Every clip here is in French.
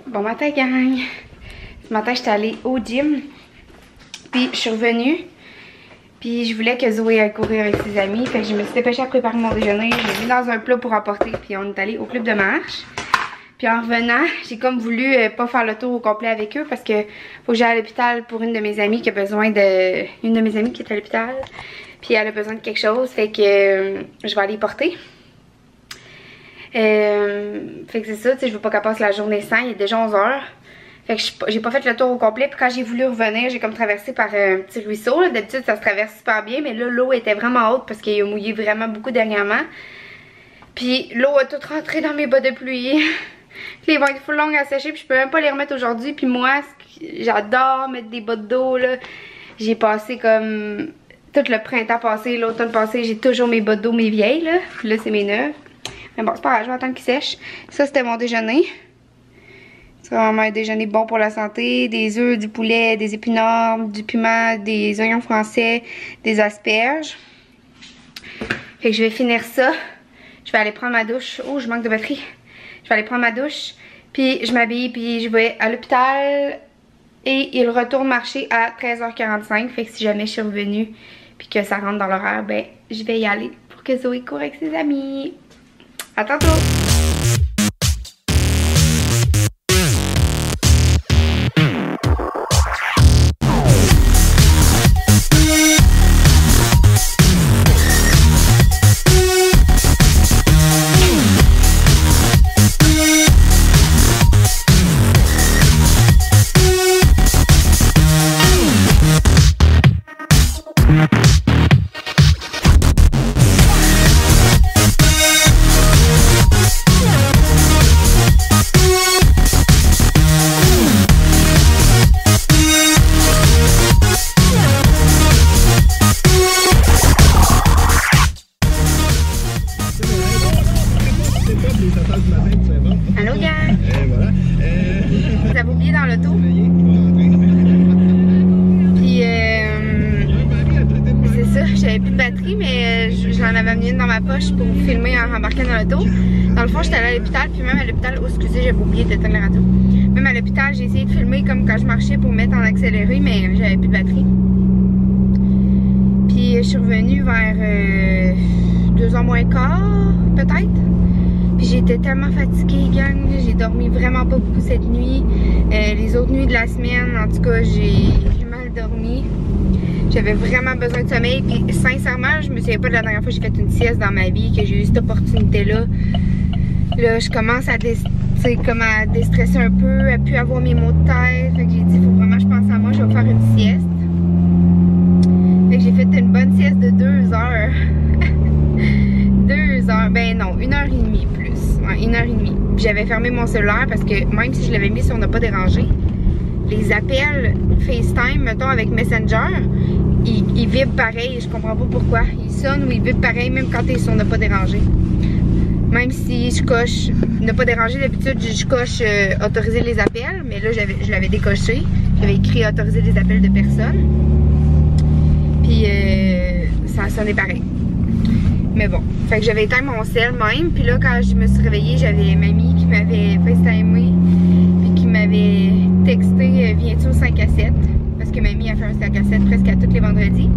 Bon matin gang! Ce matin j'étais allée au gym, puis je suis revenue, puis je voulais que Zoé aille courir avec ses amis, fait que je me suis dépêchée à préparer mon déjeuner, je l'ai mis dans un plat pour emporter, puis on est allé au club de marche. Puis en revenant, j'ai comme voulu pas faire le tour au complet avec eux parce que faut que j'aille à l'hôpital pour une de mes amies qui a besoin de... Une de mes amies qui est à l'hôpital, puis elle a besoin de quelque chose, fait que je vais aller porter. Fait que c'est ça, tu sais, je veux pas qu'elle passe la journée sans, il est déjà 11h. Fait que j'ai pas fait le tour au complet, puis quand j'ai voulu revenir, j'ai comme traversé par un petit ruisseau. D'habitude ça se traverse super bien, mais là l'eau était vraiment haute parce qu'il a mouillé vraiment beaucoup dernièrement. Puis l'eau a tout rentré dans mes bas de pluie. Puis ils vont être full longues à sécher, puis je peux même pas les remettre aujourd'hui. Puis moi, j'adore mettre des bottes d'eau là. J'ai passé comme tout le printemps passé, l'automne passé, j'ai toujours mes bottes d'eau, mes vieilles là. Puis là c'est mes neuves. Mais bon, c'est pas grave, je vais attendre qu'ils sèchent. Ça, c'était mon déjeuner. C'est vraiment un déjeuner bon pour la santé. Des œufs, du poulet, des épinards, du piment, des oignons français, des asperges. Fait que je vais finir ça. Je vais aller prendre ma douche. Oh, je manque de batterie. Je vais aller prendre ma douche. Puis je m'habille, puis je vais à l'hôpital. Et il retourne marcher à 13h45. Fait que si jamais je suis revenue, puis que ça rentre dans l'horaire, ben, je vais y aller pour que Zoé court avec ses amis. À tantôt! Allô gars! J'avais oublié dans l'auto. Puis c'est ça, j'avais plus de batterie, mais j'en avais amené une dans ma poche pour filmer en embarquant dans l'auto. Dans le fond, j'étais allée à l'hôpital, puis même à l'hôpital, oh excusez, j'avais oublié d'éteindre la radio. Même à l'hôpital, j'ai essayé de filmer comme quand je marchais pour mettre en accéléré, mais j'avais plus de batterie. Puis je suis revenue vers 2h moins quart, peut-être. Puis j'étais tellement fatiguée, gang. J'ai dormi vraiment pas beaucoup cette nuit. Les autres nuits de la semaine, en tout cas, j'ai mal dormi. J'avais vraiment besoin de sommeil. Puis sincèrement, je me souviens pas de la dernière fois que j'ai fait une sieste dans ma vie, que j'ai eu cette opportunité-là. Là, je commence à, comme à déstresser un peu, à plus avoir mes maux de tête. Fait que j'ai dit, faut vraiment que je pense à moi, je vais faire une sieste. Fait que j'ai fait une bonne sieste de 2 heures. 2 heures, ben non, 1h30 plus. Ouais, 1h30. J'avais fermé mon cellulaire parce que même si je l'avais mis sur ne pas déranger, les appels FaceTime, mettons avec Messenger, ils vibrent pareil. Je comprends pas pourquoi. Ils sonnent ou ils vibrent pareil même quand t'es sur ne pas déranger. Même si je coche ne pas déranger, d'habitude je coche autoriser les appels, mais là je l'avais décoché. J'avais écrit autoriser les appels de personne. Puis ça sonnait pareil. Mais bon, fait que j'avais éteint mon cell même, puis là quand je me suis réveillée, j'avais mamie qui m'avait FaceTimé, puis qui m'avait texté viens-tu au 5 à 7? Parce que mamie a fait un 5 à 7 presque à tous les vendredis.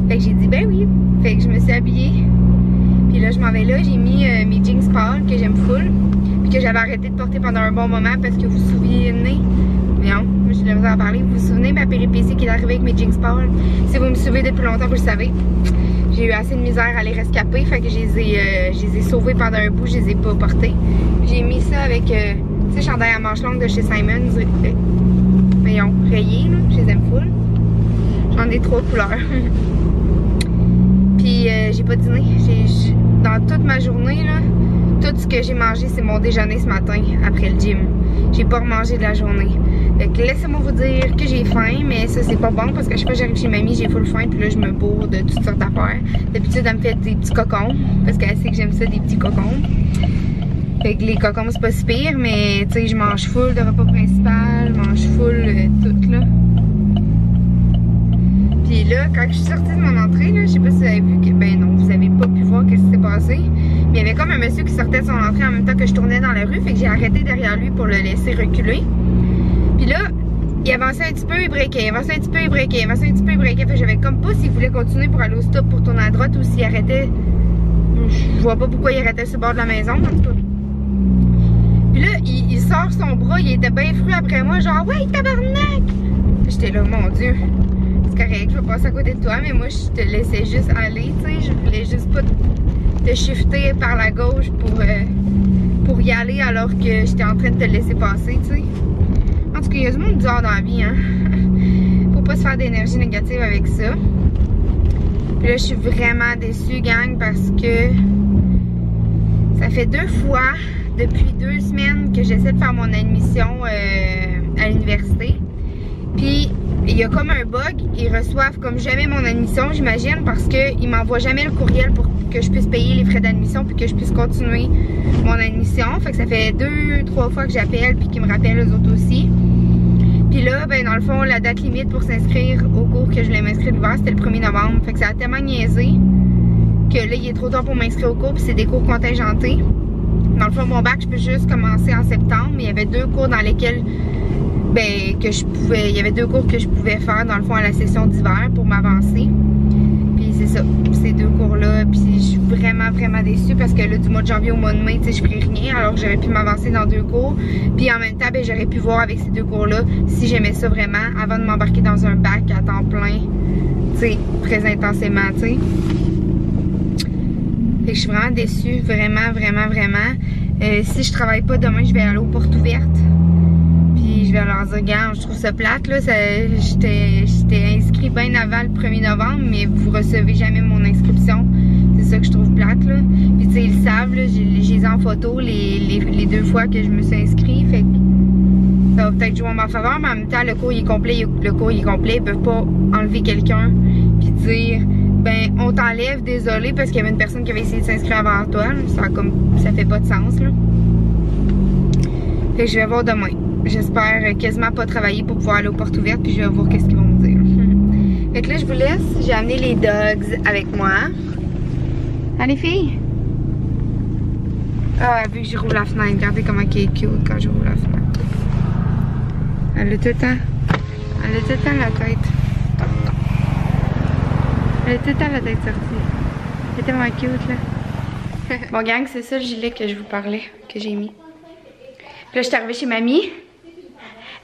Fait que j'ai dit ben oui, fait que je me suis habillée, puis là je m'en vais là, j'ai mis mes jeans pâles que j'aime full, puis que j'avais arrêté de porter pendant un bon moment parce que vous vous souvenez, mais non, j'ai de la misère à parler, vous vous souvenez ma péripétie qui est arrivée avec mes jeans pâles? Si vous me suivez depuis longtemps, vous le savez. J'ai eu assez de misère à les rescaper, fait que je les ai sauvés pendant un bout, je les ai pas portés. J'ai mis ça avec, tu sais, chandail à manches longues de chez Simons. Voyons, rayés, là, je les aime full. J'en ai 3 couleurs. Puis j'ai pas dîné. Dans toute ma journée, là, tout ce que j'ai mangé, c'est mon déjeuner ce matin, après le gym. J'ai pas remangé de la journée. Fait que laissez-moi vous dire que j'ai faim, mais ça c'est pas bon parce que chaque fois que j'arrive chez mamie, j'ai full faim, puis là je me bourre de toutes sortes d'affaires. D'habitude elle me fait des petits cocombes, parce qu'elle sait que j'aime ça, des petits cocombes. Fait que les cocombes c'est pas si pire, mais tu sais je mange full de repas principal, je mange full tout là. Puis là, quand je suis sortie de mon entrée, là, je sais pas si vous avez vu que, ben non, vous avez pas pu voir qu'est-ce qui s'est passé. Mais il y avait comme un monsieur qui sortait de son entrée en même temps que je tournais dans la rue. Fait que j'ai arrêté derrière lui pour le laisser reculer. Puis là, il avançait un petit peu, il breakait, il avançait un petit peu, il breakait, il avançait un petit peu, il breakait. Fait que j'avais comme pas s'il voulait continuer pour aller au stop pour tourner à droite ou s'il arrêtait. Je vois pas pourquoi il arrêtait sur le bord de la maison, en tout cas. Puis là, il sort son bras, il était bien fru après moi, genre, ouais, tabarnak! J'étais là, mon Dieu, c'est correct, je vais passer à côté de toi, mais moi, je te laissais juste aller, tu sais, je voulais juste pas te shifter par la gauche pour y aller alors que j'étais en train de te laisser passer, tu sais. En tout cas, il y a du monde bizarre dans la vie, hein. Faut pas se faire d'énergie négative avec ça. Puis là, je suis vraiment déçue, gang, parce que ça fait 2 fois depuis 2 semaines que j'essaie de faire mon admission à l'université. Puis, il y a comme un bug. Ils reçoivent comme jamais mon admission, j'imagine, parce qu'ils m'envoient jamais le courriel pour que je puisse payer les frais d'admission puis que je puisse continuer mon admission. Fait que ça fait 2-3 fois que j'appelle puis qu'ils me rappellent eux autres aussi. Puis là, ben dans le fond, la date limite pour s'inscrire au cours que je voulais m'inscrire l'hiver, c'était le 1er novembre. Fait que ça a tellement niaisé que là, il est trop tard pour m'inscrire au cours puis c'est des cours contingentés. Dans le fond, mon bac, je peux juste commencer en septembre. Mais il y avait 2 cours dans lesquels, ben, il y avait 2 cours que je pouvais faire, dans le fond, à la session d'hiver pour m'avancer. Puis c'est ça, ces 2 cours-là. Puis je suis vraiment, vraiment déçue parce que là, du mois de janvier au mois de mai, tu sais, je ferais rien. Alors que j'aurais pu m'avancer dans 2 cours. Puis en même temps, ben, j'aurais pu voir avec ces 2 cours-là si j'aimais ça vraiment avant de m'embarquer dans un bac à temps plein, tu sais, très intensément, tu sais. Fait que je suis vraiment déçue, vraiment, vraiment, vraiment. Si je travaille pas demain, je vais aller aux portes ouvertes. Puis je vais leur dire, regarde, je trouve ça plate, là. J'étais inscrit bien avant le 1er novembre, mais vous recevez jamais mon inscription. C'est ça que je trouve plate, là. Puis tu sais, ils le savent, là. J'ai les en photo les 2 fois que je me suis inscrit. Fait que ça va peut-être jouer en ma faveur, mais en même temps, le cours il est complet. Ils peuvent pas enlever quelqu'un puis dire, ben, on t'enlève, désolé, parce qu'il y avait une personne qui avait essayé de s'inscrire avant toi. Ça fait pas de sens, là. Fait que je vais voir demain. J'espère quasiment pas travailler pour pouvoir aller aux portes ouvertes, puis je vais voir qu'est-ce qu'ils vont me dire. Fait que là, je vous laisse. J'ai amené les dogs avec moi. Hein, les filles? Ah, vu que je rouvre la fenêtre, regardez comment elle est cute quand je rouvre la fenêtre. Elle a tout le temps. Elle a tout le temps la tête. Elle a tout le temps la tête sortie. Elle est tellement cute, là. Bon, gang, c'est ça le gilet que je vous parlais, que j'ai mis. Puis là, je suis arrivée chez mamie.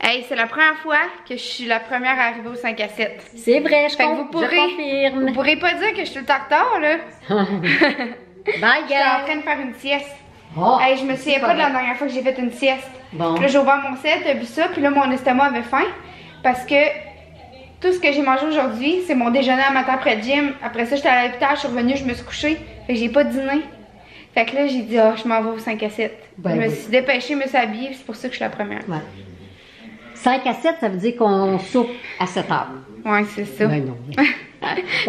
Hey, c'est la première fois que je suis la première à arriver au 5 à 7. C'est vrai, je confirme. Vous pourrez pas dire que je suis tout le temps en retard, là. Bye, Je suis en train de faire une sieste. Oh, hey, je me souviens pas de la dernière fois que j'ai fait une sieste. Bon. Puis là, j'ai ouvert mon set, t'as vu ça, puis là, mon estomac avait faim. Parce que tout ce que j'ai mangé aujourd'hui, c'est mon déjeuner à matin après le gym. Après ça, j'étais à l'hôpital, je suis revenue, je me suis couchée. Fait que j'ai pas dîné. Fait que là, j'ai dit, je m'en vais au 5 à 7. Ben, je me suis dépêchée, je me suis habillée, c'est pour ça que je suis la première. Ouais. 5 à 7, ça veut dire qu'on soupe à 7 heures. Ouais, c'est ça. Ben non.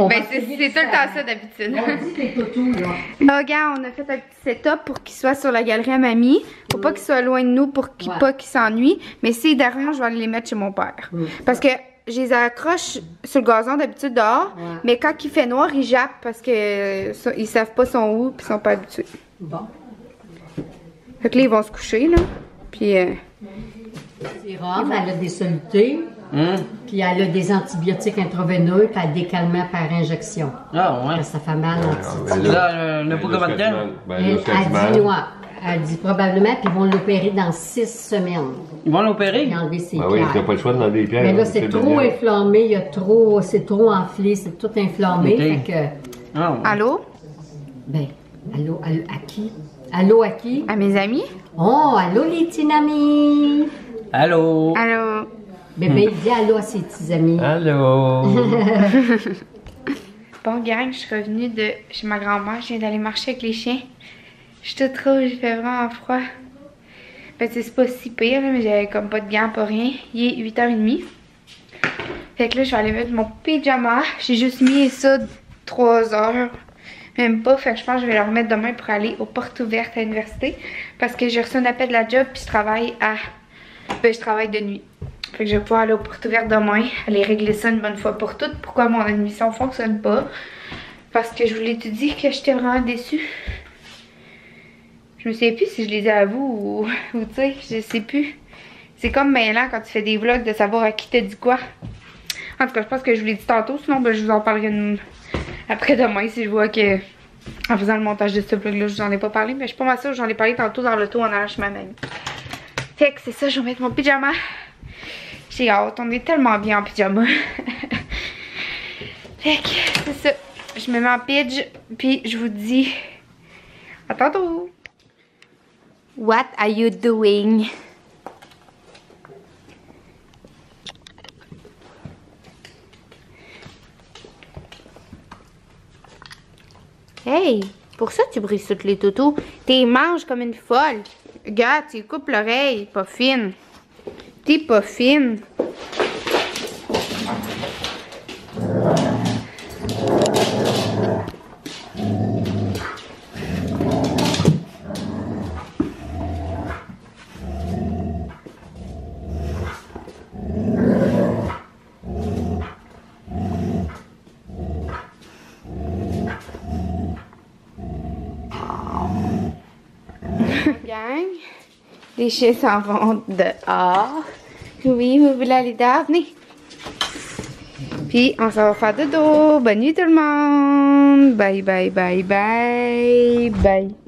Ben, c'est tout le temps ça d'habitude. On dit des toutous, là. Là, regarde, on a fait un petit setup pour qu'il soit sur la galerie à mamie. Faut pas qu'il soit loin de nous pour qu'il pas qu'il s'ennuie. Mais s'il derrière, je vais aller les mettre chez mon père. Parce que je les accroche sur le gazon d'habitude dehors. Mais quand il fait noir, ils jappent parce que ils savent pas son où puis ils sont pas habitués. Bon. Fait que là, ils vont se coucher, là. Puis Sérum, elle a des solutés. Puis elle a des antibiotiques intraveineux, puis elle a des calmants par injection. Ah ouais. Ça fait mal en petit. Là, on n'a pas combien de temps? Elle dit probablement, puis ils vont l'opérer dans 6 semaines. Ils vont l'opérer? Ils vont enlever ses oui, pierres. t'as pas le choix de demander les pierres. Mais là, c'est trop inflammé, il y a trop, c'est trop enflé, c'est tout inflammé. Okay. Fait que, Ah ouais. allô? ben, allô, à qui? Allô, à qui? À mes amis? Oh, allô, les petits amis! Allô? Allô? Bébé, dis allô à ses petits amis. Allô? Bon, gang, je suis revenue de chez ma grand-mère. Je viens d'aller marcher avec les chiens. Je suis toute rouge, il fait vraiment froid. Ben, c'est pas si pire, là, mais j'avais comme pas de gants, pas rien. Il est 8h30. Fait que là, je vais aller mettre mon pyjama. J'ai juste mis ça 3 heures. Même pas, fait que je pense que je vais le remettre demain pour aller aux portes ouvertes à l'université. Parce que j'ai reçu un appel de la job, puis je travaille je travaille de nuit. Fait que je vais pouvoir aller aux portes ouvertes demain, aller régler ça une bonne fois pour toutes. Pourquoi mon admission fonctionne pas? Parce que je vous l'ai tout dit que j'étais vraiment déçue. Je me souviens plus si je les ai à vous ou tu sais, je sais plus. C'est comme mêlant quand tu fais des vlogs de savoir à qui t'as dit quoi. En tout cas, je pense que je vous l'ai dit tantôt, sinon ben, je vous en parlerai après-demain si je vois que en faisant le montage de ce vlog-là, je vous en ai pas parlé, mais je suis pas mal sûre que j'en ai parlé tantôt dans l'auto en allant chez ma mamie. Fait que c'est ça, je vais mettre mon pyjama. J'ai hâte, on est tellement bien en pyjama. Fait que c'est ça. Je me mets en pidge, puis je vous dis à tantôt. What are you doing? Hey, pour ça tu brises toutes les toutous. T'es manges comme une folle. Regarde, tu coupes l'oreille, pas fine. T'es pas fine. Gang, les chiens s'en vont dehors. Oui, vous voulez aller dehors, venez. Puis on s'en va faire dodo. Bonne nuit tout le monde. Bye, bye, bye, bye, bye.